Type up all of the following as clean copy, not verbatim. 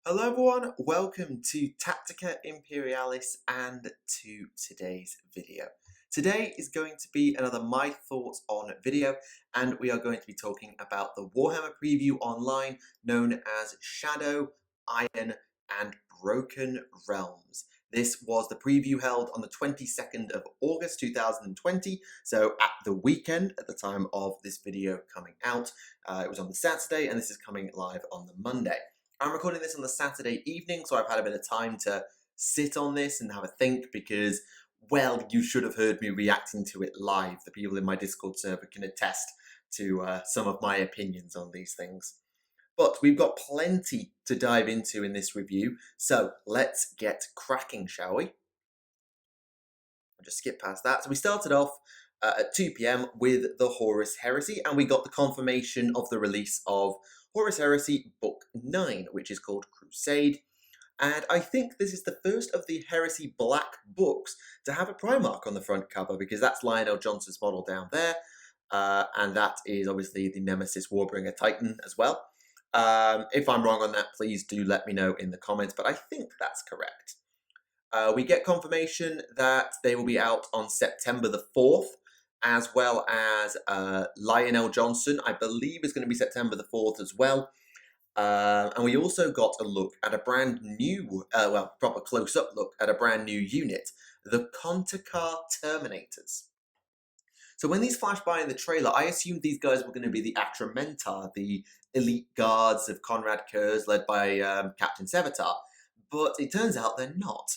Hello everyone, welcome to Tactica, Imperialis and to today's video. Today is going to be another My Thoughts on video, and we are going to be talking about the Warhammer preview online known as Shadow, Iron and Broken Realms. This was the preview held on the 22nd of August 2020, so at the weekend at the time of this video coming out. It was on the Saturday and this is coming live on the Monday. I'm recording this on the Saturday evening, so I've had a bit of time to sit on this and have a think because, well, you should have heard me reacting to it live. The people in my Discord server can attest to some of my opinions on these things. But we've got plenty to dive into in this review, so let's get cracking, shall we? I'll just skip past that. So we started off at 2 p.m. with the Horus Heresy, and we got the confirmation of the release of Horus Heresy Book 9, which is called Crusade. And I think this is the first of the Heresy Black books to have a Primarch on the front cover, because that's Lionel Johnson's model down there, and that is obviously the Nemesis Warbringer Titan as well. If I'm wrong on that, please do let me know in the comments, but I think that's correct. We get confirmation that they will be out on September the 4th, as well as Lionel Johnson, I believe, is going to be September the 4th as well. And we also got a look at a brand new, proper close-up look at a brand new unit, the Tactica Terminators. So when these flashed by in the trailer, I assumed these guys were going to be the Atramentar, the elite guards of Conrad Kurz, led by Captain Sevatar, but it turns out they're not.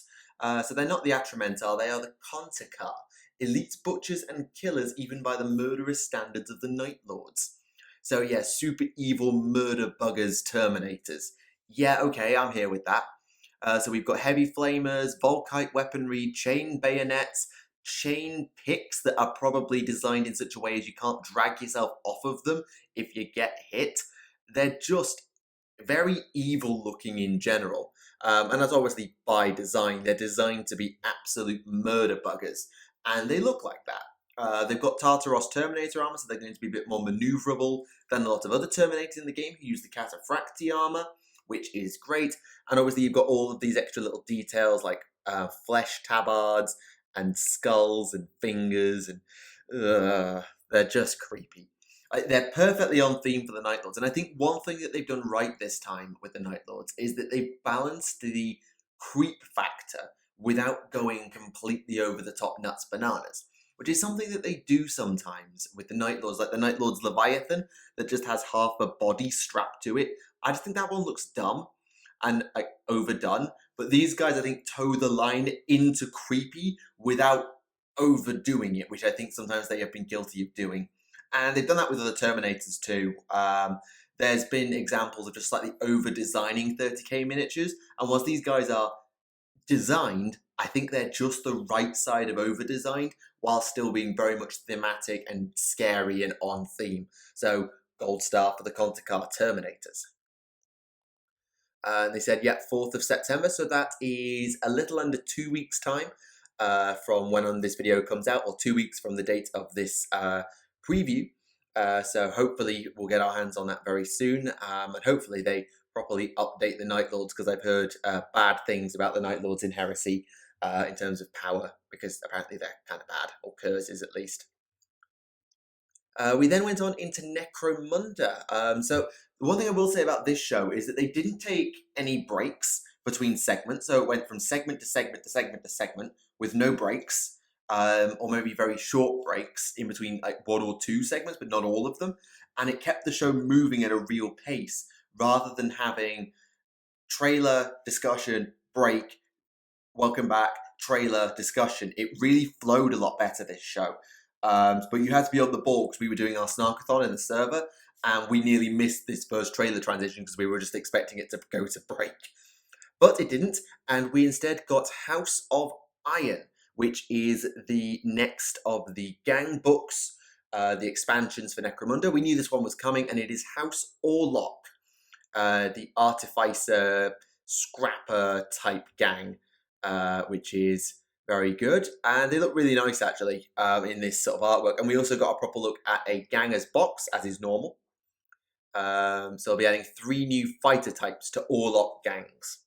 So they're not the Atramentar, they are the Tactica, elite butchers and killers even by the murderous standards of the Night Lords. So yeah, super evil murder buggers Terminators. Yeah, okay, I'm here with that. So we've got heavy flamers, Volkite weaponry, chain bayonets, chain picks that are probably designed in such a way as you can't drag yourself off of them if you get hit. They're just very evil looking in general. And that's obviously by design. They're designed to be absolute murder buggers. And they look like that. They've got Tartaros Terminator armor, so they're going to be a bit more maneuverable than a lot of other Terminators in the game who use the Cataphracti armor, which is great. And obviously you've got all of these extra little details like flesh tabards and skulls and fingers, and they're just creepy. They're perfectly on theme for the Night Lords, and I think one thing that they've done right this time with the Night Lords is that they've balanced the creep factor without going completely over the top nuts bananas, which is something that they do sometimes with the Night Lords, like the Night Lord's Leviathan that just has half a body strapped to it. I just think that one looks dumb and like overdone, but these guys I think toe the line into creepy without overdoing it, which I think sometimes they have been guilty of doing. And they've done that with other Terminators too. There's been examples of just slightly over-designing 30k miniatures, and once these guys are designed, I think they're just the right side of over-designed, while still being very much thematic and scary and on theme. So, gold star for the Tactica Terminators. And they said, yeah, 4th of September, so that is a little under 2 weeks' time from when this video comes out, or 2 weeks from the date of this preview. So hopefully we'll get our hands on that very soon, and hopefully they properly update the Night Lords, because I've heard bad things about the Night Lords in Heresy in terms of power, because apparently they're kind of bad, or curses at least. We then went on into Necromunda. So the one thing I will say about this show is that they didn't take any breaks between segments, so it went from segment to segment to segment to segment with no breaks, or maybe very short breaks in between like 1 or 2 segments, but not all of them. And it kept the show moving at a real pace rather than having trailer, discussion, break, welcome back, trailer, discussion. It really flowed a lot better, this show. But you had to be on the ball because we were doing our Snarkathon in the server, and we nearly missed this first trailer transition because we were just expecting it to go to break. But it didn't, and we instead got House of Iron, which is the next of the gang books, the expansions for Necromunda. We knew this one was coming, and it is House Orlok, the artificer, scrapper type gang, which is very good. And they look really nice, actually, in this sort of artwork. And we also got a proper look at a ganger's box, as is normal. So I'll be adding 3 new fighter types to Orlok gangs.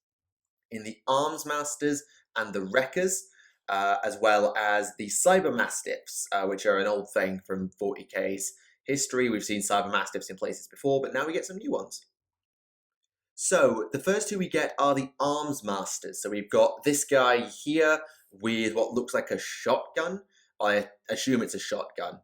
In the Arms Masters and the Wreckers, as well as the Cyber Mastiffs, which are an old thing from 40k's history. We've seen Cyber Mastiffs in places before, but now we get some new ones. So the first 2 we get are the Arms Masters. So we've got this guy here with what looks like a shotgun. I assume it's a shotgun.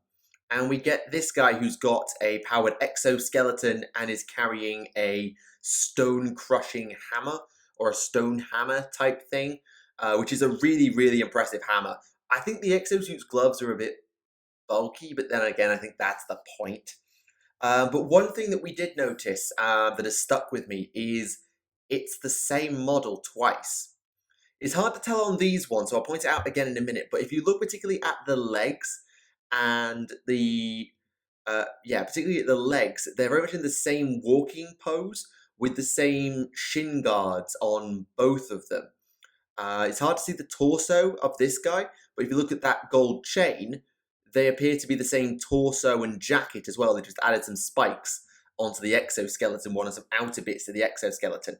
And we get this guy who's got a powered exoskeleton and is carrying a stone crushing hammer, or a stone hammer type thing, which is a really, really impressive hammer. I think the exosuit's gloves are a bit bulky, but then again, I think that's the point. But one thing that we did notice that has stuck with me is it's the same model twice. It's hard to tell on these ones, so I'll point it out again in a minute. But if you look particularly at the legs and particularly at the legs, they're very much in the same walking pose with the same shin guards on both of them. It's hard to see the torso of this guy, but if you look at that gold chain, they appear to be the same torso and jacket as well. They just added some spikes onto the exoskeleton, one and some outer bits to the exoskeleton.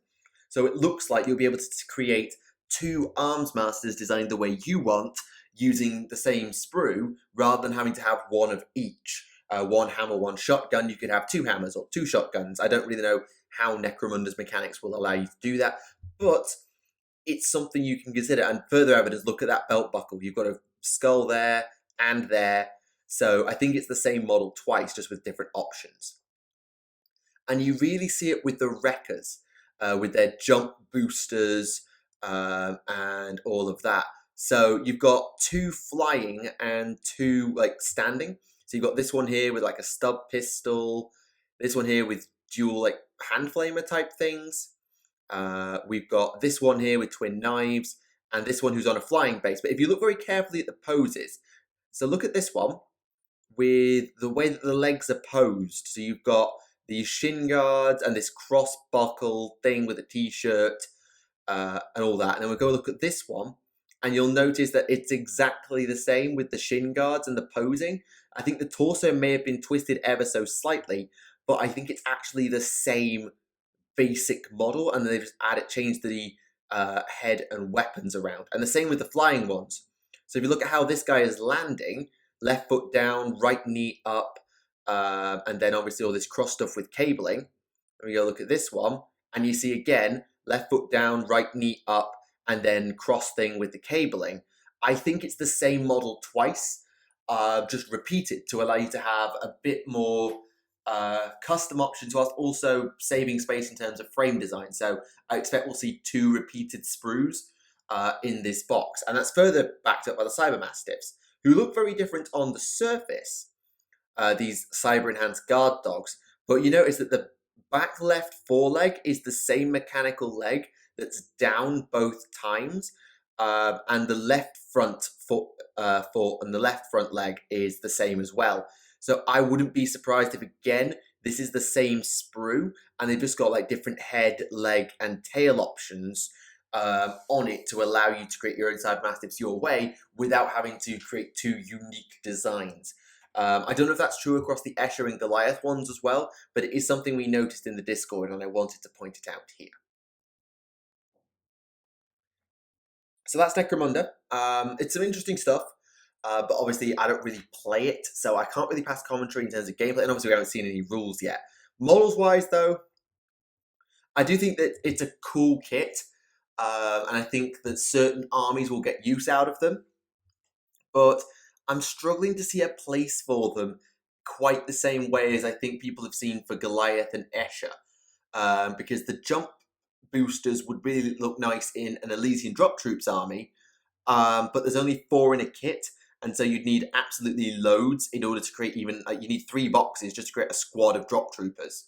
So it looks like you'll be able to create 2 Arms Masters designed the way you want, using the same sprue, rather than having to have one of each. 1 hammer, 1 shotgun. You could have 2 hammers or 2 shotguns. I don't really know how Necromunda's mechanics will allow you to do that, but it's something you can consider. And further evidence, look at that belt buckle. You've got a skull there and there. So I think it's the same model twice, just with different options. And you really see it with the Wreckers, with their jump boosters and all of that. So you've got 2 flying and 2 standing. So you've got this one here with like a stub pistol, this one here with dual hand flamer type things. We've got this one here with twin knives, and this one who's on a flying base. But if you look very carefully at the poses, so look at this one with the way that the legs are posed. So you've got these shin guards and this cross buckle thing with a t-shirt and all that. And then we'll go look at this one, and you'll notice that it's exactly the same with the shin guards and the posing. I think the torso may have been twisted ever so slightly, but I think it's actually the same basic model, and they've just changed the head and weapons around. And the same with the flying ones. So if you look at how this guy is landing, left foot down, right knee up, and then obviously all this cross stuff with cabling. And we go look at this one, and you see again, left foot down, right knee up, and then cross thing with the cabling. I think it's the same model twice, just repeated to allow you to have a bit more custom options, whilst also saving space in terms of frame design. So I expect we'll see 2 repeated sprues in this box. And that's further backed up by the Cyber Mastiffs, who look very different on the surface, these cyber enhanced guard dogs. But you notice that the back left foreleg is the same mechanical leg that's down both times, and the left front foot and the left front leg is the same as well. So I wouldn't be surprised if, again, this is the same sprue, and they've just got different head, leg, and tail options on it to allow you to create your own Cyber Mastiffs your way without having to create 2 unique designs. I don't know if that's true across the Escher and Goliath ones as well, but it is something we noticed in the Discord, and I wanted to point it out here. So that's Necromunda. It's some interesting stuff. But obviously I don't really play it, so I can't really pass commentary in terms of gameplay, and obviously we haven't seen any rules yet. Models-wise, though, I do think that it's a cool kit, and I think that certain armies will get use out of them, but I'm struggling to see a place for them quite the same way as I think people have seen for Goliath and Escher, because the jump boosters would really look nice in an Elysian Drop Troops army, but there's only 4 in a kit, and so you'd need absolutely loads in order to create even, you need 3 boxes just to create a squad of drop troopers.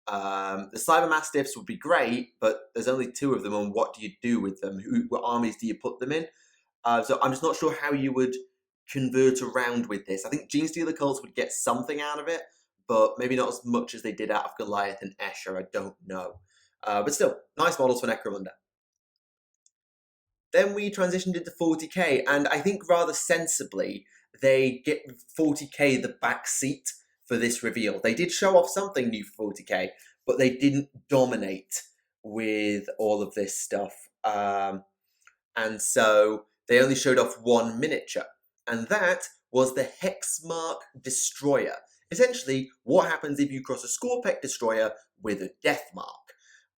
The Cyber Mastiffs would be great, but there's only 2 of them, and what do you do with them? What armies do you put them in? So I'm just not sure how you would convert around with this. I think Genestealer Cults would get something out of it, but maybe not as much as they did out of Goliath and Escher, I don't know. But still, nice models for Necromunda. Then we transitioned into 40k, and I think rather sensibly, they get 40k the back seat for this reveal. They did show off something new for 40k, but they didn't dominate with all of this stuff. And so they only showed off one miniature, and that was the Hexmark Destroyer. Essentially, what happens if you cross a Scorpec Destroyer with a Death Mark?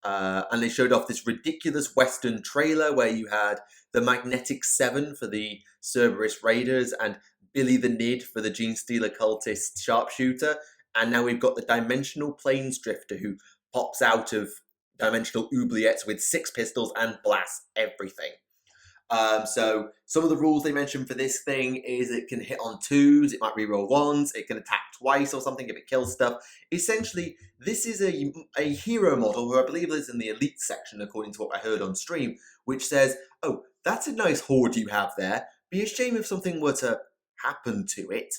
And they showed off this ridiculous Western trailer where you had the Magnetic 7 for the Cerberus Raiders and Billy the Nid for the Genestealer Cultist Sharpshooter. And now we've got the Dimensional Planes Drifter who pops out of Dimensional Oubliettes with 6 pistols and blasts everything. So some of the rules they mentioned for this thing is it can hit on 2s, it might reroll 1s, it can attack twice or something if it kills stuff. Essentially, this is a hero model who I believe is in the elite section, according to what I heard on stream, which says, oh, that's a nice horde you have there. Be a shame if something were to happen to it.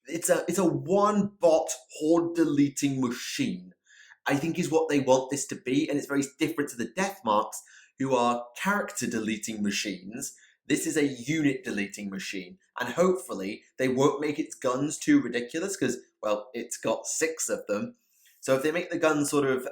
It's a one-bot horde-deleting machine, I think is what they want this to be, and it's very different to the Death Marks, who are character-deleting machines. This is a unit-deleting machine, and hopefully they won't make its guns too ridiculous, because, well, it's got 6 of them. So if they make the guns sort of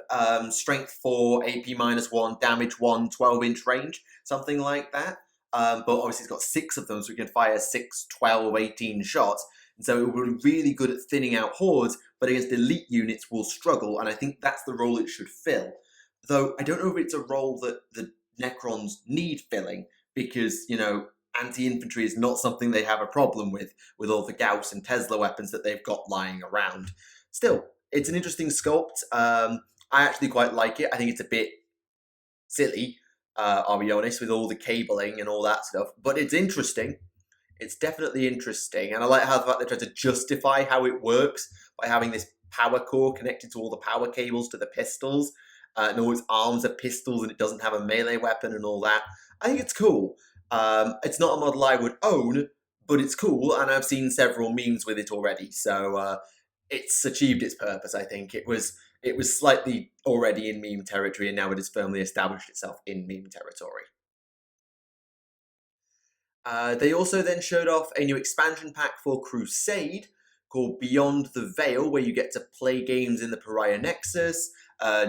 strength 4, AP -1, damage 1, 12-inch range, something like that, but obviously it's got 6 of them, so we can fire 6, 12, 18 shots, and so it will be really good at thinning out hordes, but against elite units will struggle, and I think that's the role it should fill. Though I don't know if it's a role that the Necrons need filling, because, you know, anti-infantry is not something they have a problem with all the Gauss and Tesla weapons that they've got lying around. Still, it's an interesting sculpt. I actually quite like it. I think it's a bit silly, I'll be honest, with all the cabling and all that stuff, but it's interesting. It's definitely interesting, and I like how the fact they try to justify how it works by having this power core connected to all the power cables to the pistols, and all its arms are pistols, and it doesn't have a melee weapon and all that. I think it's cool. It's not a model I would own, but it's cool, and I've seen several memes with it already, so it's achieved its purpose, I think. It was slightly already in meme territory, and now it has firmly established itself in meme territory. They also then showed off a new expansion pack for Crusade called Beyond the Veil, where you get to play games in the Pariah Nexus,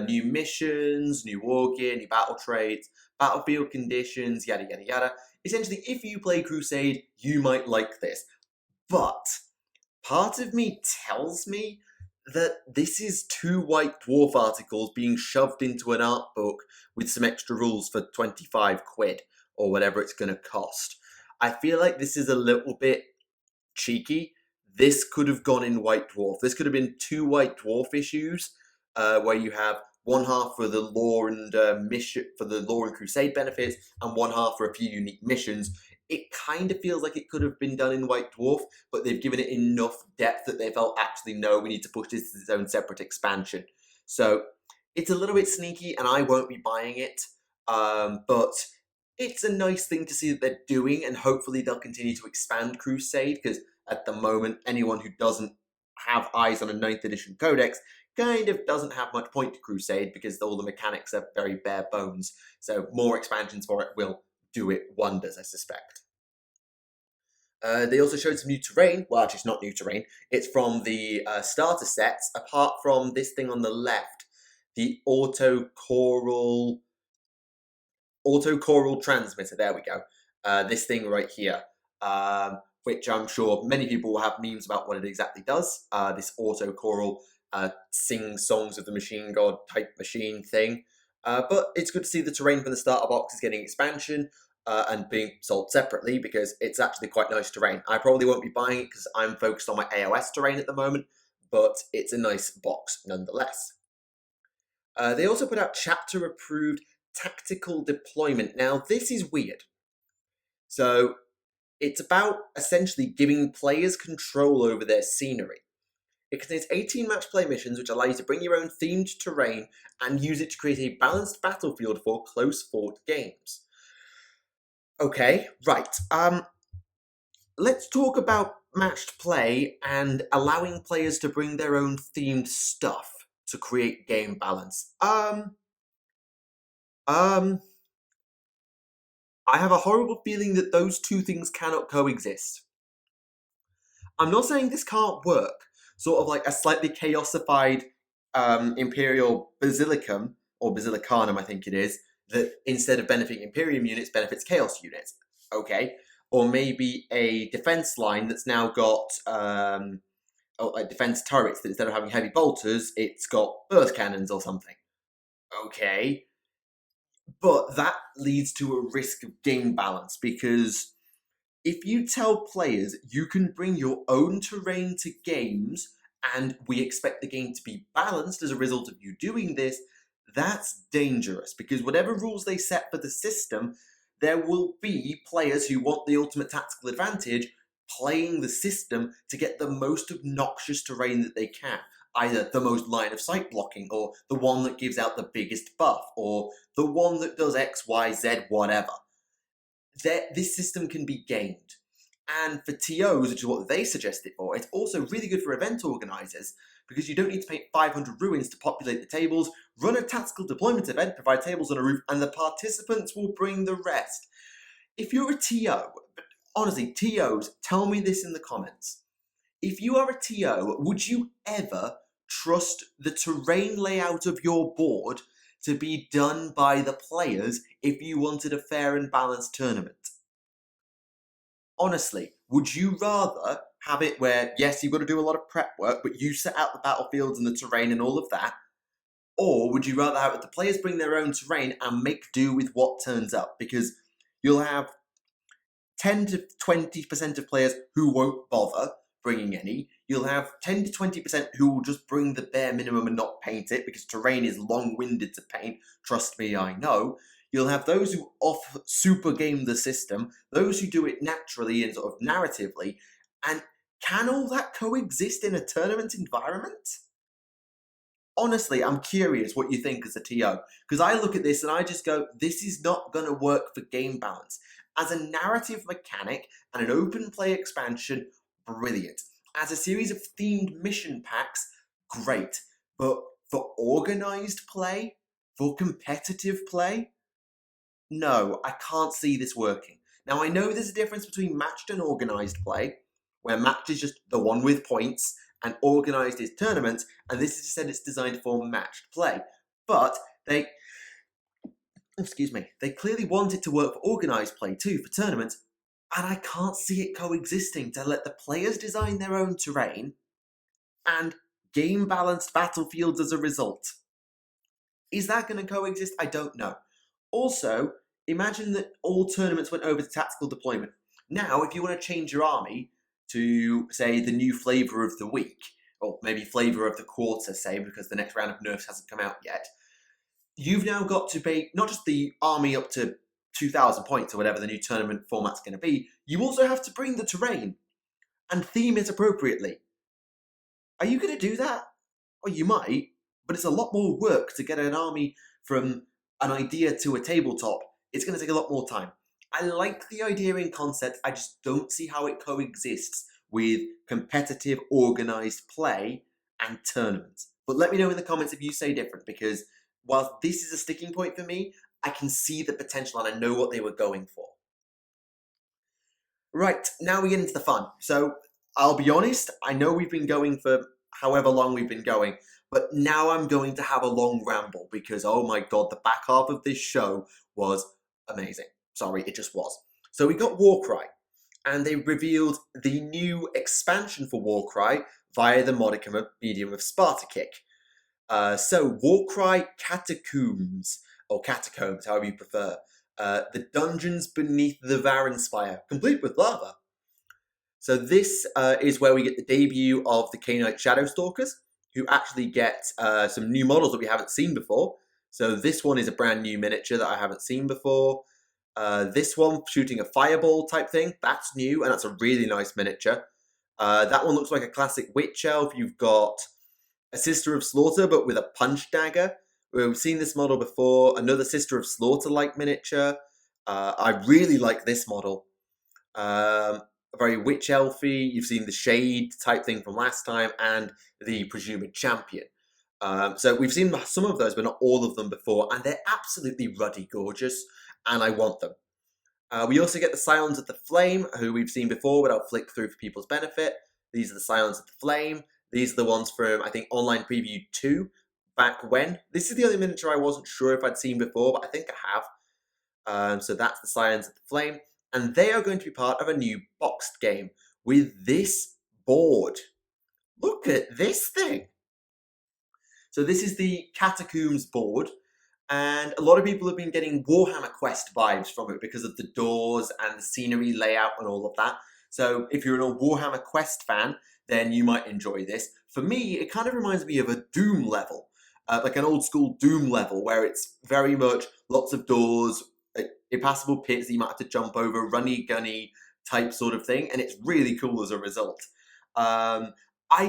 new missions, new war gear, new battle traits, battlefield conditions, yada yada yada. Essentially, if you play Crusade, you might like this. But part of me tells me that this is 2 White Dwarf articles being shoved into an art book with some extra rules for 25 quid, or whatever it's going to cost. I feel like this is a little bit cheeky. This could have gone in White Dwarf. This could have been 2 White Dwarf issues, where you have one half for the lore and mission, for the lore and Crusade benefits, and one half for a few unique missions. It kind of feels like it could have been done in White Dwarf, but they've given it enough depth that they felt, actually, no, we need to push this as its own separate expansion. So it's a little bit sneaky, and I won't be buying it, but it's a nice thing to see that they're doing, and hopefully they'll continue to expand Crusade, because at the moment, anyone who doesn't have eyes on a 9th edition codex kind of doesn't have much point to Crusade, because all the mechanics are very bare bones. So more expansions for it will do it wonders, I suspect. They also showed some new terrain. Well, actually, it's not new terrain. It's from the starter sets, apart from this thing on the left, the autochoral transmitter. There we go. This thing right here, which I'm sure many people will have memes about what it exactly does. This autochoral sing songs of the machine god type machine thing. But it's good to see the terrain from the starter box is getting expansion and being sold separately, because it's actually quite nice terrain. I probably won't be buying it because I'm focused on my AOS terrain at the moment, but it's a nice box nonetheless. They also put out chapter approved tactical deployment. Now, this is weird. So it's about essentially giving players control over their scenery. It contains 18 match play missions, which allow you to bring your own themed terrain and use it to create a balanced battlefield for close fought games. Okay, right. Let's talk about matched play and allowing players to bring their own themed stuff to create game balance. I have a horrible feeling that those two things cannot coexist. I'm not saying this can't work, sort of like a slightly chaosified Imperial Basilicum, or Basilicanum, I think it is, that instead of benefiting Imperium units, benefits Chaos units. Okay. Or maybe a defense line that's now got defense turrets that instead of having heavy bolters, it's got burst cannons or something. Okay. But that leads to a risk of game balance, because if you tell players you can bring your own terrain to games and we expect the game to be balanced as a result of you doing this, that's dangerous, because whatever rules they set for the system, there will be players who want the ultimate tactical advantage playing the system to get the most obnoxious terrain that they can. Either the most line of sight blocking, or the one that gives out the biggest buff, or the one that does X, Y, Z, whatever. This system can be gamed. And for TOs, which is what they suggest it for, it's also really good for event organisers, because you don't need to paint 500 ruins to populate the tables, run a tactical deployment event, provide tables on a roof, and the participants will bring the rest. If you're a TO, honestly, TOs, tell me this in the comments. If you are a TO, would you ever trust the terrain layout of your board to be done by the players if you wanted a fair and balanced tournament? Honestly, would you rather have it where, yes, you've got to do a lot of prep work, but you set out the battlefields and the terrain and all of that? Or would you rather have it the players bring their own terrain and make do with what turns up? Because you'll have 10 to 20% of players who won't bother bringing any. You'll have 10 to 20% who will just bring the bare minimum and not paint it, because terrain is long-winded to paint. Trust me, I know. You'll have those who super game the system, those who do it naturally and sort of narratively. And can all that coexist in a tournament environment? Honestly, I'm curious what you think as a TO, because I look at this and I just go, this is not going to work for game balance. As a narrative mechanic and an open play expansion, brilliant. As a series of themed mission packs, great. But for organised play, for competitive play, no, I can't see this working. Now, I know there's a difference between matched and organised play, where matched is just the one with points, and organised is tournaments, and this is said it's designed for matched play. But they clearly want it to work for organised play too, for tournaments, and I can't see it coexisting to let the players design their own terrain and game-balanced battlefields as a result. Is that going to coexist? I don't know. Also, imagine that all tournaments went over to tactical deployment. Now, if you want to change your army to, say, the new flavour of the week, or maybe flavour of the quarter, say, because the next round of nerfs hasn't come out yet, you've now got to pay not just the army up to 2,000 points or whatever the new tournament format's going to be, you also have to bring the terrain and theme it appropriately. Are you going to do that? Well, you might, but it's a lot more work to get an army from an idea to a tabletop. It's going to take a lot more time. I like the idea in concept, I just don't see how it coexists with competitive, organised play and tournaments. But let me know in the comments if you say different, because whilst this is a sticking point for me, I can see the potential and I know what they were going for. Right, now we get into the fun. So, I'll be honest, I know we've been going for however long we've been going, but now I'm going to have a long ramble, because, oh my god, the back half of this show was amazing. Sorry, it just was. So we got Warcry, and they revealed the new expansion for Warcry via the medium of Sparta-Kick. So Warcry Catacombs, or Catacombs, however you prefer. The dungeons beneath the Varanspire, complete with lava. So this is where we get the debut of the Khainite Shadowstalkers, who actually get some new models that we haven't seen before. So this one is a brand new miniature that I haven't seen before. This one, shooting a fireball type thing, that's new, and that's a really nice miniature. That one looks like a classic witch elf. You've got a Sister of Slaughter, but with a punch dagger. We've seen this model before. Another Sister of Slaughter-like miniature. I really like this model. Very witch elfy. You've seen the shade type thing from last time, and the presumed champion. So we've seen some of those, but not all of them before, and they're absolutely ruddy gorgeous, and I want them. We also get the Scions of the Flame, who we've seen before, but I'll flick through for people's benefit. These are the Scions of the Flame. These are the ones from, I think, Online Preview 2, back when. This is the only miniature I wasn't sure if I'd seen before, but I think I have. So that's the Scions of the Flame. And they are going to be part of a new boxed game with this board. Look at this thing. So this is the Catacombs board. And a lot of people have been getting Warhammer Quest vibes from it because of the doors and the scenery layout and all of that. So if you're a Warhammer Quest fan, then you might enjoy this. For me, it kind of reminds me of a Doom level, like an old school Doom level, where it's very much lots of doors, impassable pits that you might have to jump over, runny gunny type sort of thing, and it's really cool as a result. I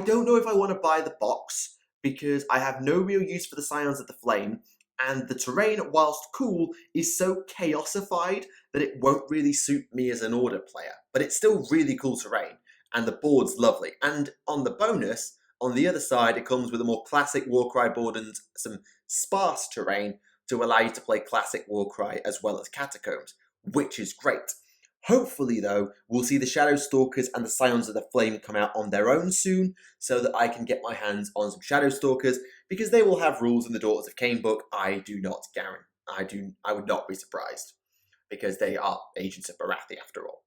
don't know if I want to buy the box because I have no real use for the Scions of the Flame, and the terrain, whilst cool, is so chaosified that it won't really suit me as an Order player. But it's still really cool terrain, and the board's lovely. And on the bonus, on the other side, it comes with a more classic Warcry board and some sparse terrain to allow you to play classic Warcry as well as Catacombs, which is great. Hopefully, though, we'll see the Shadow Stalkers and the Scions of the Flame come out on their own soon, so that I can get my hands on some Shadow Stalkers, because they will have rules in the Daughters of Cain book. I do not guarantee. I would not be surprised, because they are Agents of Barathi after all.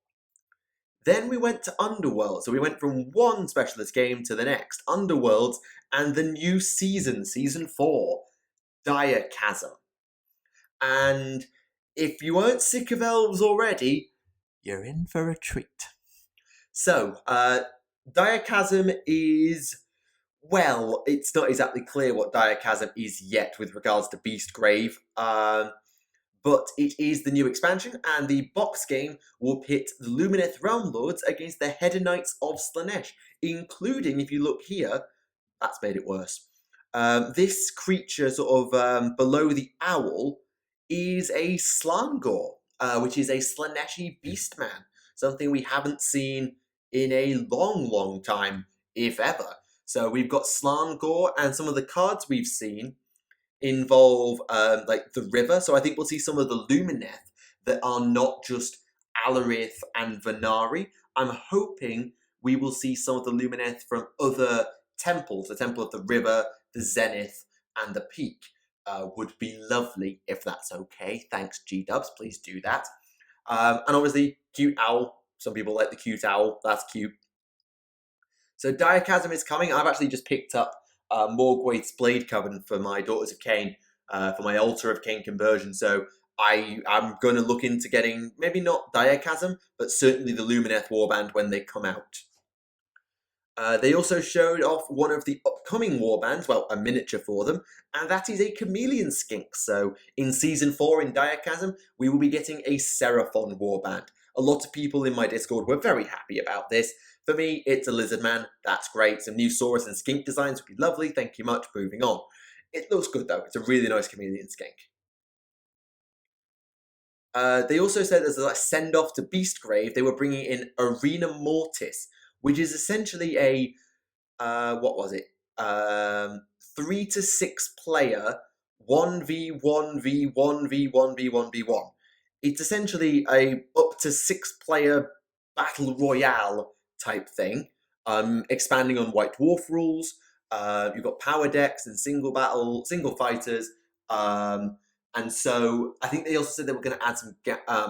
Then we went to Underworlds, so we went from one specialist game to the next, Underworlds, and the new season, Season 4, Direchasm. And if you weren't sick of elves already, you're in for a treat. So, Direchasm is, well, it's not exactly clear what Direchasm is yet with regards to Beastgrave, but it is the new expansion, and the box game will pit the Lumineth Realm Lords against the Hedonites of Slaanesh, including, if you look here, that's made it worse. This creature sort of below the owl is a Slangor, which is a Slaaneshi Beastman, something we haven't seen in a long, long time, if ever. So we've got Slangor, and some of the cards we've seen involve like the river. So I think we'll see some of the Lumineth that are not just Alarith and Venari. I'm hoping we will see some of the Lumineth from other temples, the Temple of the River, the Zenith, and the Peak. Would be lovely if that's okay. Thanks, G-Dubs. Please do that. And obviously, cute owl. Some people like the cute owl. That's cute. So Direchasm is coming. I've actually just picked up Morgwaith's Blade Coven for my Daughters of Cain, for my Altar of Cain conversion. So I'm going to look into getting, maybe not Direchasm, but certainly the Lumineth Warband when they come out. They also showed off one of the upcoming warbands, well, a miniature for them, and that is a Chameleon Skink. So in Season 4 in Direchasm, we will be getting a Seraphon warband. A lot of people in my Discord were very happy about this. For me, it's a lizard man. That's great. Some new Saurus and Skink designs would be lovely. Thank you much. Moving on. It looks good, though. It's a really nice Chameleon Skink. They also said as a send-off to Beastgrave, they were bringing in Arena Mortis, which is essentially a, what was it? 3 to 6 player 1v1v1v1v1v1. It's essentially a up to 6 player battle royale type thing, expanding on White Dwarf rules. You've got power decks and single fighters. And so I think they also said they were going to add some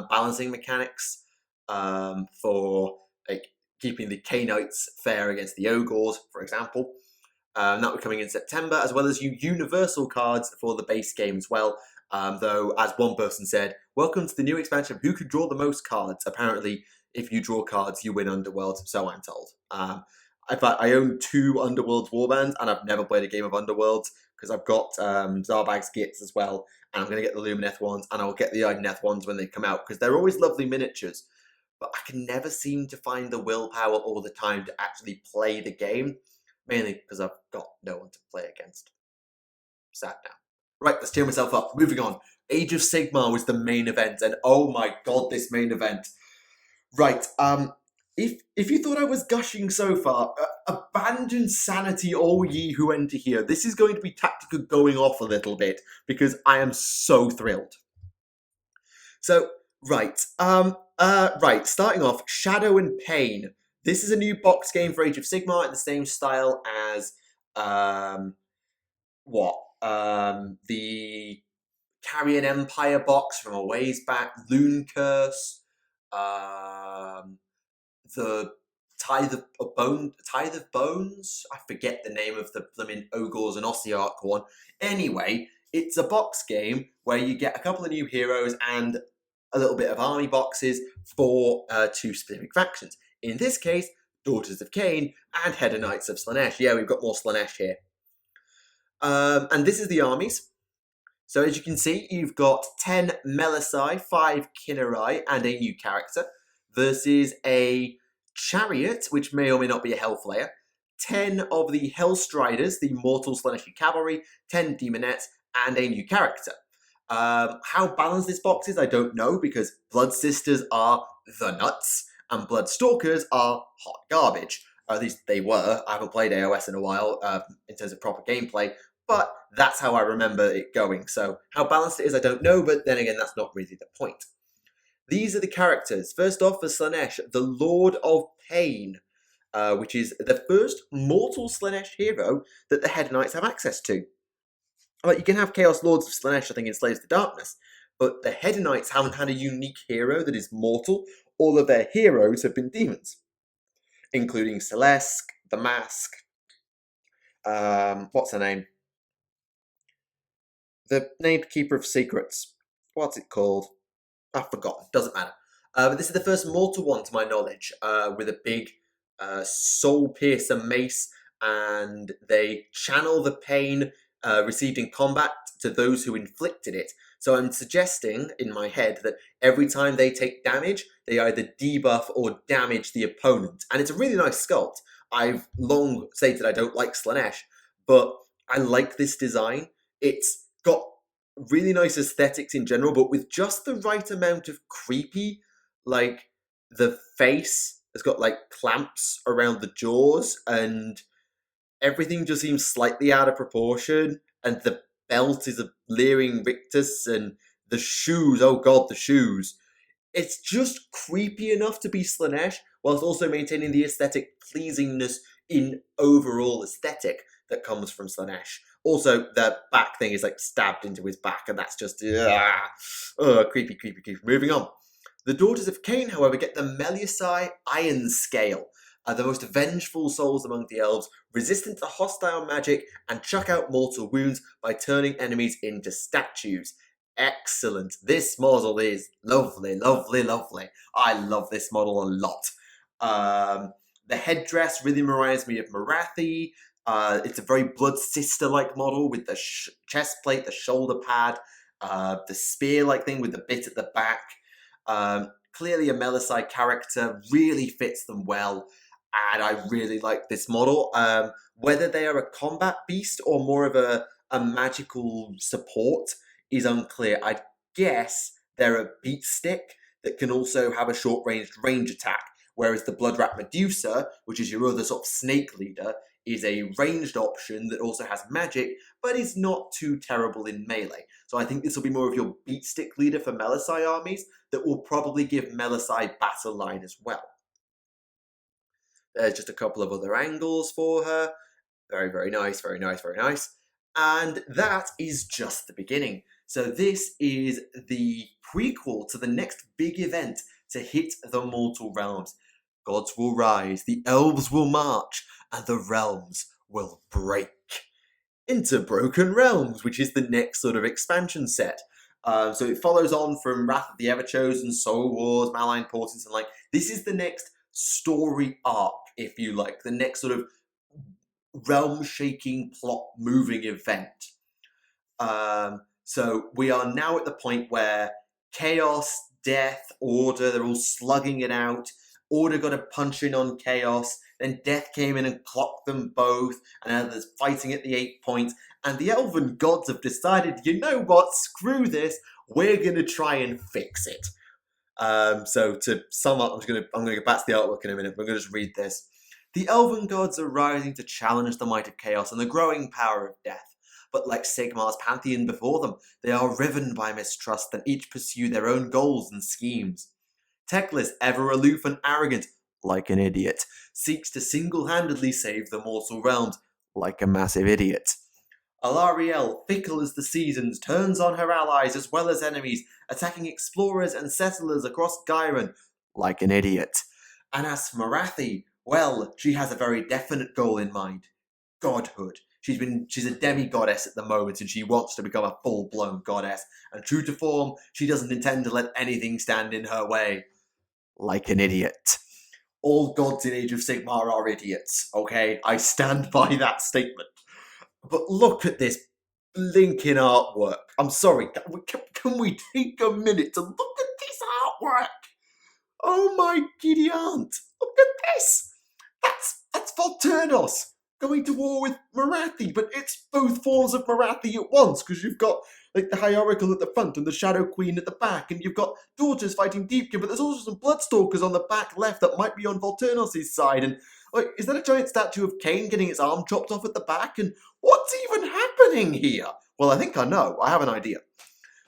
balancing mechanics for like keeping the Cainites fair against the Ogres, for example. That will be coming in September, as well as universal cards for the base game as well. Though, as one person said, welcome to the new expansion of Who Could Draw the Most Cards. Apparently, if you draw cards, you win Underworlds, so I'm told. In fact, I own 2 Underworlds warbands, and I've never played a game of Underworlds, because I've got Zarbag's Gits as well, and I'm going to get the Lumineth ones, and I'll get the Igneth ones when they come out, because they're always lovely miniatures. But I can never seem to find the willpower or the time to actually play the game, mainly because I've got no one to play against. Sad now. Right, let's tear myself up. Moving on. Age of Sigmar was the main event, and oh my god, this main event. Right, if you thought I was gushing so far, abandon sanity, all ye who enter here. This is going to be Tactica going off a little bit, because I am so thrilled. So, right, starting off, Shadow and Pain. This is a new box game for Age of Sigmar in the same style as the Carrion Empire box from a ways back, Loon Curse, the Tithe of Bones. I forget the name of the blooming Ogres and Ossiarch one. Anyway, it's a box game where you get a couple of new heroes and a little bit of army boxes for two specific factions. In this case, Daughters of Cain and Header Knights of Slaanesh. Yeah, we've got more Slaanesh here. And this is the armies. So as you can see, you've got 10 Melisai, 5 Kinnerai, and a new character, versus a Chariot, which may or may not be a Hellflayer, 10 of the Hellstriders, the Mortal Slaaneshi Cavalry, 10 Demonettes, and a new character. How balanced this box is, I don't know, because Blood Sisters are the nuts, and Blood Stalkers are hot garbage. Or at least they were. I haven't played AOS in a while, in terms of proper gameplay, but that's how I remember it going. So how balanced it is, I don't know, but then again, that's not really the point. These are the characters. First off, for Slaanesh, the Lord of Pain, which is the first mortal Slaanesh hero that the Head Knights have access to. You can have Chaos Lords of Slaanesh, I think, in Slaves to Darkness, but the Head Knights haven't had a unique hero that is mortal. All of their heroes have been demons, including Celeste, the Mask, what's her name? The Named Keeper of Secrets. What's it called? I've forgotten. Doesn't matter. But this is the first mortal one, to my knowledge, with a big soul piercer mace, and they channel the pain received in combat to those who inflicted it. So I'm suggesting in my head that every time they take damage, they either debuff or damage the opponent. And it's a really nice sculpt. I've long stated I don't like Slaanesh, but I like this design. It's got really nice aesthetics in general, but with just the right amount of creepy. Like, the face has got like clamps around the jaws, and everything just seems slightly out of proportion, and the belt is a leering rictus, and the shoes, oh god, the shoes. It's just creepy enough to be Slaanesh, whilst also maintaining the aesthetic pleasingness in overall aesthetic that comes from Slaanesh. Also, the back thing is like stabbed into his back, and that's just creepy, creepy, creepy. Moving on. The Daughters of Cain, however, get the Melusai Iron Scale, the most vengeful souls among the elves, resistant to hostile magic, and chuck out mortal wounds by turning enemies into statues. Excellent. This model is lovely, lovely, lovely. I love this model a lot. The headdress really reminds me of Marathi. It's a very Blood Sister-like model with the chest plate, the shoulder pad, the spear-like thing with the bit at the back. Clearly a Melusai character, really fits them well, and I really like this model. Whether they are a combat beast or more of a magical support is unclear. I guess they're a beat stick that can also have a short-ranged range attack, whereas the Bloodrat Medusa, which is your other sort of snake leader, is a ranged option that also has magic, but is not too terrible in melee. So I think this will be more of your beat stick leader for Melusai armies that will probably give Melusai battle line as well. There's just a couple of other angles for her. Very, very nice, very nice, very nice. And that is just the beginning. So this is the prequel to the next big event to hit the mortal realms. Gods will rise, the elves will march, and the realms will break into Broken Realms, which is the next sort of expansion set. So it follows on from Wrath of the Everchosen, Soul Wars, Malign Portents, and this is the next story arc, if you like, the next sort of realm-shaking, plot-moving event. So we are now at the point where Chaos, Death, Order, they're all slugging it out. Order got a punch in on Chaos, then Death came in and clocked them both, and now there's fighting at the 8 points, and the Elven Gods have decided, you know what, screw this, we're going to try and fix it. So to sum up, I'm going to get back to the artwork in a minute, but I'm going to just read this. The Elven Gods are rising to challenge the might of Chaos and the growing power of Death. But like Sigmar's pantheon before them, they are riven by mistrust and each pursue their own goals and schemes. Teclis, ever aloof and arrogant, like an idiot. Seeks to single-handedly save the mortal realms, like a massive idiot. Alarielle, fickle as the seasons, turns on her allies as well as enemies, attacking explorers and settlers across Gyron, like an idiot. And as for Morathi, well, she has a very definite goal in mind. Godhood. She's a demi-goddess at the moment and she wants to become a full-blown goddess. And true to form, she doesn't intend to let anything stand in her way. Like an idiot. All gods in Age of Sigmar are idiots, okay? I stand by that statement. But look at this blinking artwork. I'm sorry, can we take a minute to look at this artwork? Oh my giddy aunt, look at this! That's Volturnos going to war with Morathi, but it's both forms of Morathi at once, because you've got like the Hierarchical at the front and the Shadow Queen at the back, and you've got daughters fighting Deepkin, but there's also some Bloodstalkers on the back left that might be on Volturnos' side, and like, is that a giant statue of Cain getting its arm chopped off at the back? And what's even happening here? Well, I think I know. I have an idea.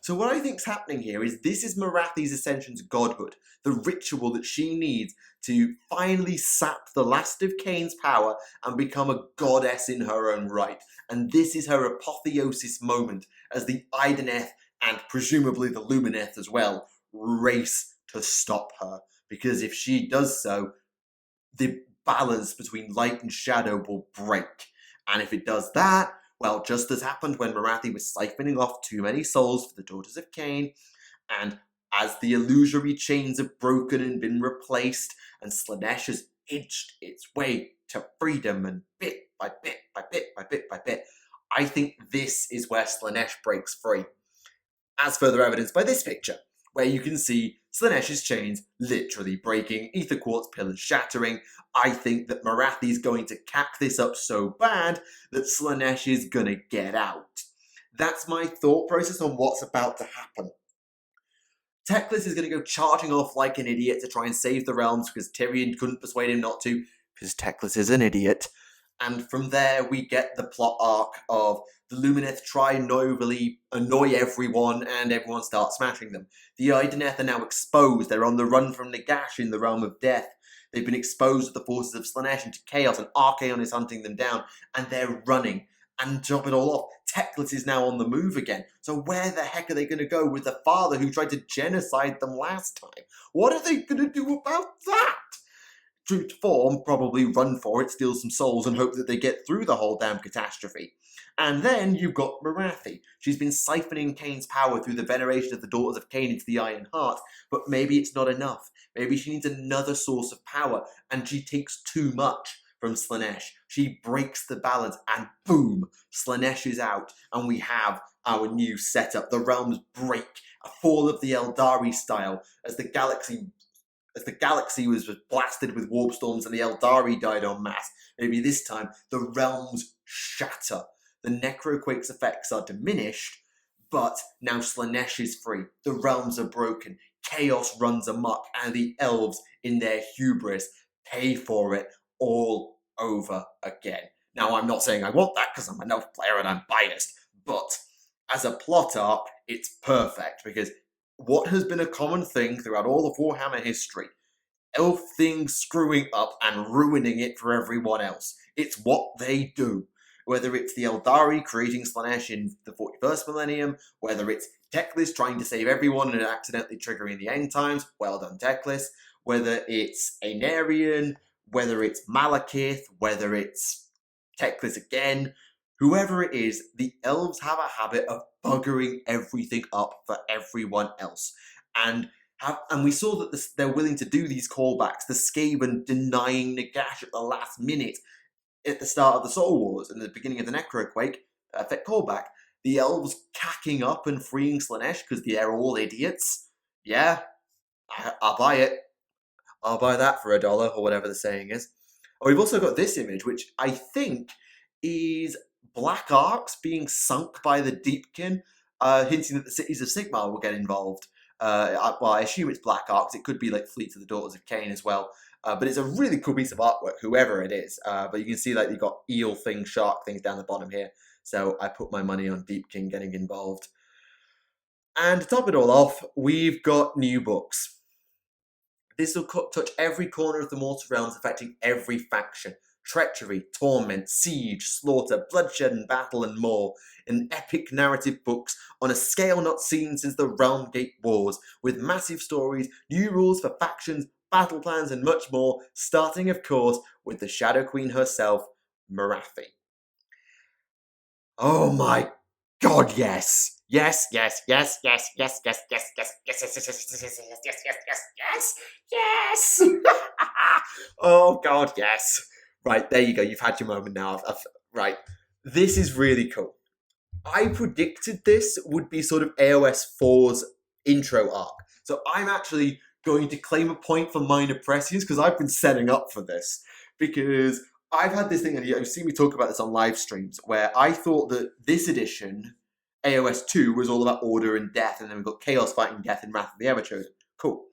So what I think's happening here is this is Morathi's ascension to godhood, the ritual that she needs to finally sap the last of Cain's power and become a goddess in her own right. And this is her apotheosis moment as the Ideneth and presumably the Lumineth as well race to stop her. Because if she does so, the balance between light and shadow will break. And if it does that, well, just as happened when Morathi was siphoning off too many souls for the daughters of Cain, and as the illusory chains have broken and been replaced, and Slaanesh has inched its way to freedom, and bit by bit by bit by bit by bit, I think this is where Slaanesh breaks free. As further evidenced by this picture, where you can see Slaanesh's chains literally breaking, Ether Quartz pillars shattering. I think that Morathi's going to cack this up so bad that Slaanesh is going to get out. That's my thought process on what's about to happen. Teclis is going to go charging off like an idiot to try and save the realms because Tyrion couldn't persuade him not to, because Teclis is an idiot. And from there, we get the plot arc of the Lumineth try and novelly annoy everyone, and everyone starts smashing them. The Ideneth are now exposed. They're on the run from Nagash in the realm of death. They've been exposed to the forces of Slaanesh and to chaos, and Archaon is hunting them down, and they're running. And to top it all off, Teclis is now on the move again. So where the heck are they going to go with the father who tried to genocide them last time? What are they going to do about that? True to form, probably run for it, steal some souls, and hope that they get through the whole damn catastrophe. And then you've got Morathi. She's been siphoning Cain's power through the veneration of the daughters of Cain into the Iron Heart, but maybe it's not enough. Maybe she needs another source of power, and she takes too much from Slaanesh. She breaks the balance, and boom, Slaanesh is out, and we have our new setup. The realms break, a fall of the Eldari style, as the galaxy was blasted with warp storms and the Eldari died en masse. Maybe this time the realms shatter. The Necroquake's effects are diminished, but now Slaanesh is free. The realms are broken. Chaos runs amok, and the elves, in their hubris, pay for it all over again. Now, I'm not saying I want that because I'm an elf player and I'm biased, but as a plot arc, it's perfect because what has been a common thing throughout all of Warhammer history, elf things screwing up and ruining it for everyone else. It's what they do. Whether it's the Eldari creating Slaanesh in the 41st millennium, whether it's Teclis trying to save everyone and accidentally triggering the end times, well done Teclis, whether it's Aenarion, whether it's Malekith, whether it's Teclis again, whoever it is, the elves have a habit of buggering everything up for everyone else. And we saw that they're willing to do these callbacks. The Skaven denying Nagash at the last minute at the start of the Soul Wars and the beginning of the Necroquake, perfect callback. The elves cacking up and freeing Slaanesh because they're all idiots. Yeah, I'll buy it. I'll buy that for $1 or whatever the saying is. Oh, we've also got this image, which I think is Black Arcs being sunk by the Deepkin, hinting that the cities of Sigmar will get involved. I assume it's Black Arcs. It could be like Fleets of the Daughters of Cain as well. But it's a really cool piece of artwork, whoever it is. But you can see like you've got eel things, shark things down the bottom here. So I put my money on Deepkin getting involved. And to top it all off, we've got new books. This will touch every corner of the Mortal Realms, affecting every faction. Treachery, torment, siege, slaughter, bloodshed and battle and more, in epic narrative books on a scale not seen since the Realm Gate Wars, with massive stories, new rules for factions, battle plans and much more, starting of course with the Shadow Queen herself, Morathi. Oh my god, yes! Yes, yes, yes, yes, yes, yes, yes, yes, yes, yes, yes, yes, yes, yes, yes, yes, yes, yes, oh god, yes. Right, there you go. You've had your moment now. Right, this is really cool. I predicted this would be sort of AOS 4's intro arc. So I'm actually going to claim a point for minor prescience because I've been setting up for this. Because I've had this thing, and you've seen me talk about this on live streams, where I thought that this edition, AOS 2, was all about order and death, and then we've got chaos fighting death and Wrath of the Everchosen. Cool.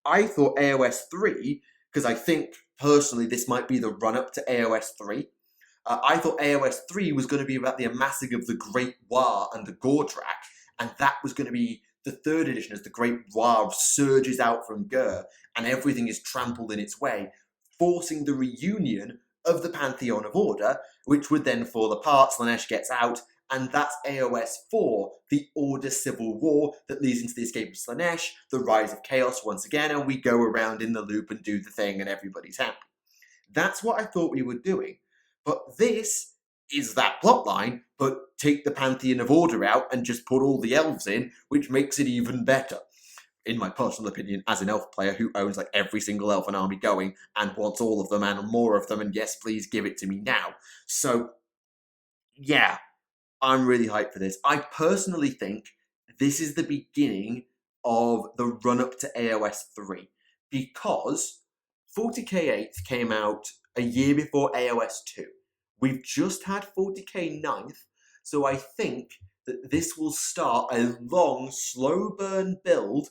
I thought AOS 3, because I think personally this might be the run up to AOS 3. I thought AOS 3 was going to be about the amassing of the Great War and the Gordrak, and that was going to be the third edition as the Great War surges out from Gur and everything is trampled in its way, forcing the reunion of the Pantheon of Order, which would then fall apart, Slaanesh gets out, and that's AOS 4, the Order Civil War that leads into the escape of Slaanesh, the rise of Chaos once again, and we go around in the loop and do the thing and everybody's happy. That's what I thought we were doing. But this is that plotline, but take the Pantheon of Order out and just put all the elves in, which makes it even better. In my personal opinion, as an elf player who owns like every single elven army going and wants all of them and more of them, and yes, please give it to me now. So, yeah, I'm really hyped for this. I personally think this is the beginning of the run-up to AOS 3, because 40k 8th came out a year before AOS 2. We've just had 40k 9th, so I think that this will start a long, slow burn build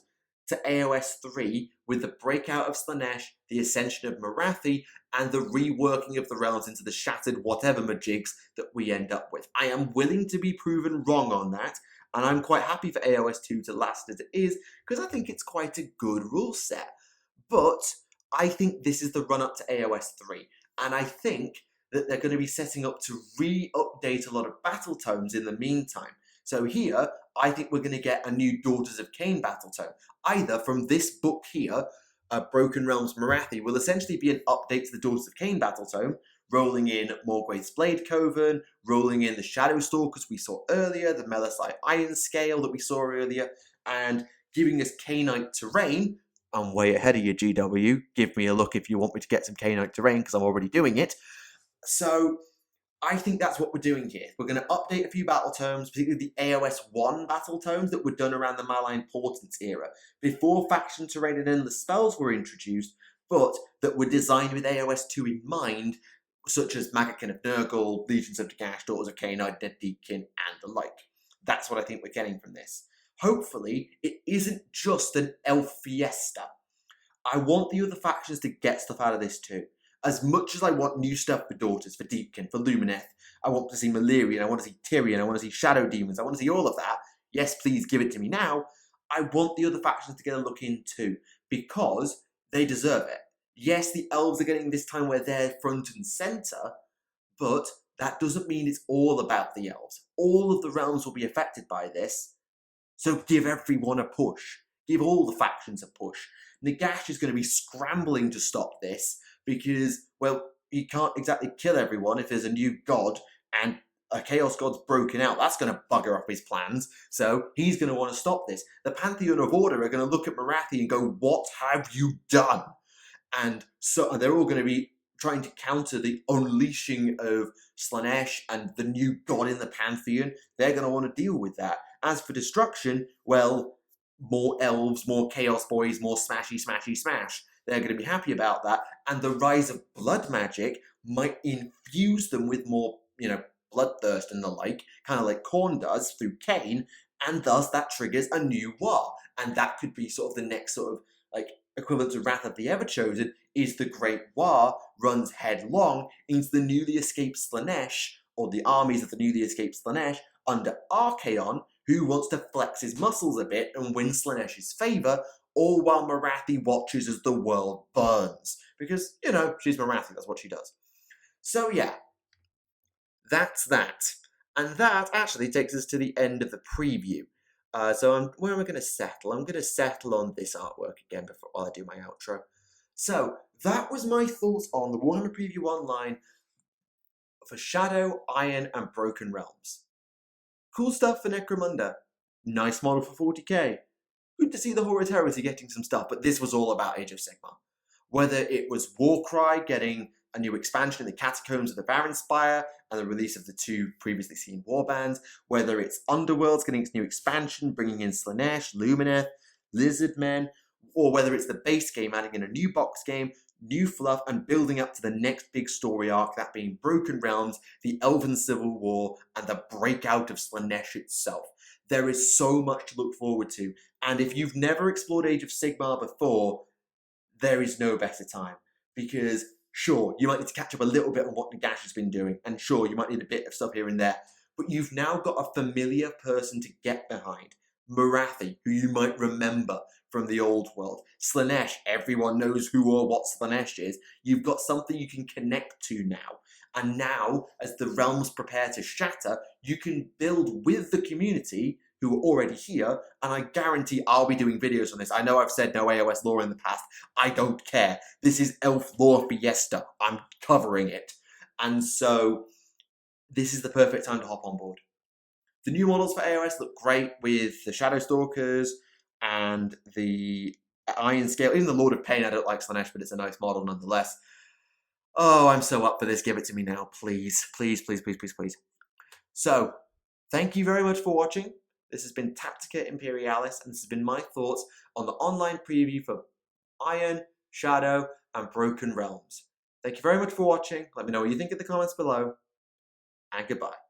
to AOS 3 with the breakout of Slaanesh, the ascension of Morathi, and the reworking of the realms into the shattered whatever majigs that we end up with. I am willing to be proven wrong on that, and I'm quite happy for AOS 2 to last as it is, because I think it's quite a good rule set. But I think this is the run-up to AOS 3, and I think that they're going to be setting up to re-update a lot of battle tomes in the meantime. So here, I think we're going to get a new Daughters of Cain battle tome. Either from this book here, Broken Realms Morathi, will essentially be an update to the Daughters of Cain battle tome, rolling in Morgwaith's Blade Coven, rolling in the Shadow Stalkers we saw earlier, the Melisai Iron Scale that we saw earlier, and giving us Cainite terrain. I'm way ahead of you, GW. Give me a look if you want me to get some Cainite terrain, because I'm already doing it. So I think that's what we're doing here. We're going to update a few battle tomes, particularly the AOS 1 battle tomes that were done around the Malign Portents era, before faction terrain and endless spells were introduced, but that were designed with AOS 2 in mind, such as Magakin of Nurgle, Legions of Dagash, Daughters of Cain, Dead Deepkin, and the like. That's what I think we're getting from this. Hopefully, it isn't just an elf fiesta. I want the other factions to get stuff out of this too. As much as I want new stuff for Daughters, for Deepkin, for Lumineth, I want to see Malerion, I want to see Tyrion, I want to see Shadow Demons, I want to see all of that. Yes, please give it to me now. I want the other factions to get a look in too, because they deserve it. Yes, the elves are getting this time where they're front and centre, but that doesn't mean it's all about the elves. All of the realms will be affected by this, so give everyone a push. Give all the factions a push. Nagash is going to be scrambling to stop this, because, well, you can't exactly kill everyone if there's a new god and a Chaos God's broken out. That's going to bugger up his plans, so he's going to want to stop this. The Pantheon of Order are going to look at Morathi and go, what have you done? And so they're all going to be trying to counter the unleashing of Slaanesh and the new god in the Pantheon. They're going to want to deal with that. As for destruction, well, more elves, more chaos boys, more smashy, smashy, smash. They're going to be happy about that. And the rise of blood magic might infuse them with more, bloodthirst and the like, kind of like Khorne does through Cain, and thus that triggers a new war. And that could be sort of the next sort of, equivalent to Wrath of the Everchosen, is the Great War runs headlong into the newly escaped Slaanesh, or the armies of the newly escaped Slaanesh, under Archaon, who wants to flex his muscles a bit and win Slaanesh's favour, all while Morathi watches as the world burns. Because, you know, she's Morathi, that's what she does. So yeah, that's that. And that actually takes us to the end of the preview. Where am I going to settle? I'm going to settle on this artwork again while I do my outro. So, that was my thoughts on the Warhammer Preview Online for Shadow, Iron, and Broken Realms. Cool stuff for Necromunda. Nice model for 40k. Good to see the Horus Heresy getting some stuff, but this was all about Age of Sigmar. Whether it was Warcry getting a new expansion in the catacombs of the Baron Spire and the release of the 2 previously seen warbands, whether it's Underworlds getting its new expansion, bringing in Slaanesh, Lumineth, Lizardmen, or whether it's the base game adding in a new box game, new fluff, and building up to the next big story arc, that being Broken Realms, the Elven Civil War, and the breakout of Slaanesh itself. There is so much to look forward to, and if you've never explored Age of Sigmar before, there is no better time. Because, sure, you might need to catch up a little bit on what Nagash has been doing, and sure, you might need a bit of stuff here and there, but you've now got a familiar person to get behind. Morathi, who you might remember from the old world. Slaanesh, everyone knows who or what Slaanesh is. You've got something you can connect to now. And now, as the realms prepare to shatter, you can build with the community who are already here, and I guarantee I'll be doing videos on this. I know I've said no AOS lore in the past. I don't care. This is Elf Lore Fiesta. I'm covering it. And so, this is the perfect time to hop on board. The new models for AOS look great with the Shadow Stalkers and the Iron Scale. Even the Lord of Pain, I don't like Slaanesh, but it's a nice model nonetheless. Oh, I'm so up for this. Give it to me now, please. Please, please, please, please, please. So, thank you very much for watching. This has been Tactica Imperialis, and this has been my thoughts on the online preview for Iron, Shadow, and Broken Realms. Thank you very much for watching. Let me know what you think in the comments below, and goodbye.